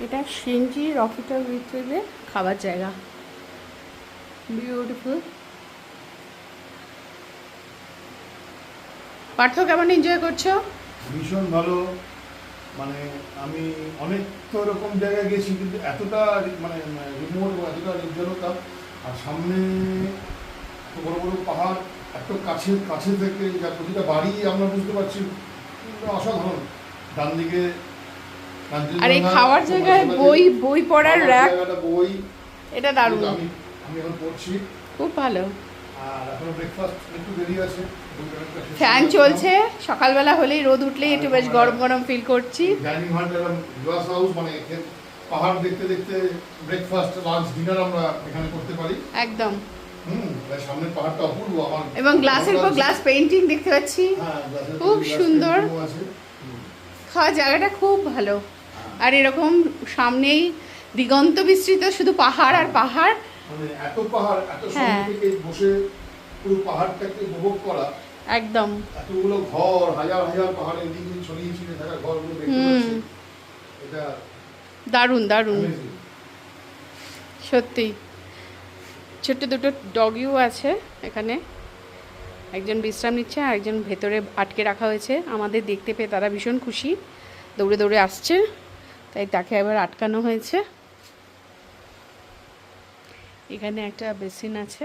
এটা সেনজি রকেটের ভিতরে খাবার জায়গা, বিউটিফুল। পার্থ কেমন এনজয় করছো? ভীষণ ভালো। মানে আমি অনেক তো এরকম জায়গায় গেছি, কিন্তু এতটা মানে রিমোট বা এতটা নির্জনতা, আর সামনে এত বড় বড় পাহাড়, এত কাছে কাছে থেকে যা প্রতিটা বাড়ি আমরা বুঝতে পারছি, অসাধারণ। ডান দিকে আর এই কাঞ্চনজঙ্ঘা, খাওয়ার জায়গায় বই পড়ার র্যাক, বই। এটা দারুণ, আমি আমি এখন পড়ছি, খুব ভালো। আর এখনো ব্রেকফাস্ট একটু দেরি আছে। ফ্যান চলছে, সকালবেলা হলেই রোদ উঠলেই একটু বেশ গরম গরম ফিল করছি। ডাইনিং হলটা গ্লাস হাউস, মানে পাহাড় দেখতে দেখতে ব্রেকফাস্ট, লাঞ্চ, ডিনার আমরা এখানে করতে পারি একদম। সামনের পাহাড়টা অপূর্ব আমার। এবং গ্লাসের পর গ্লাস পেইন্টিং দেখতে পাচ্ছি, খুব সুন্দর। খাওয়ার জায়গাটা খুব ভালো। আর এরকম সামনেই দিগন্ত বিস্তৃত, শুধু পাহাড় আর পাহাড়। মানে এত পাহাড়, এত সামনে থেকে বসে পুরো পাহাড়টাকে উপভোগ করা। একদম। এতগুলো ঘর, হাজার হাজার পাহাড়ের দিকে ছড়িয়ে ছিটিয়ে থাকা ঘরগুলো দেখতে পাচ্ছি, এটা দারুণ দারুণ amazing। সত্যি। ছোট্ট দুটো ডগিও আছে এখানে, একজন বিশ্রাম নিচ্ছে আর একজন ভেতরে আটকে রাখা হয়েছে। আমাদের দেখতে পেয়ে তারা ভীষণ খুশি, দৌড়ে দৌড়ে আসছে, তাই তাকে এবার আটকানো হয়েছে। এখানে একটা বেসিন আছে।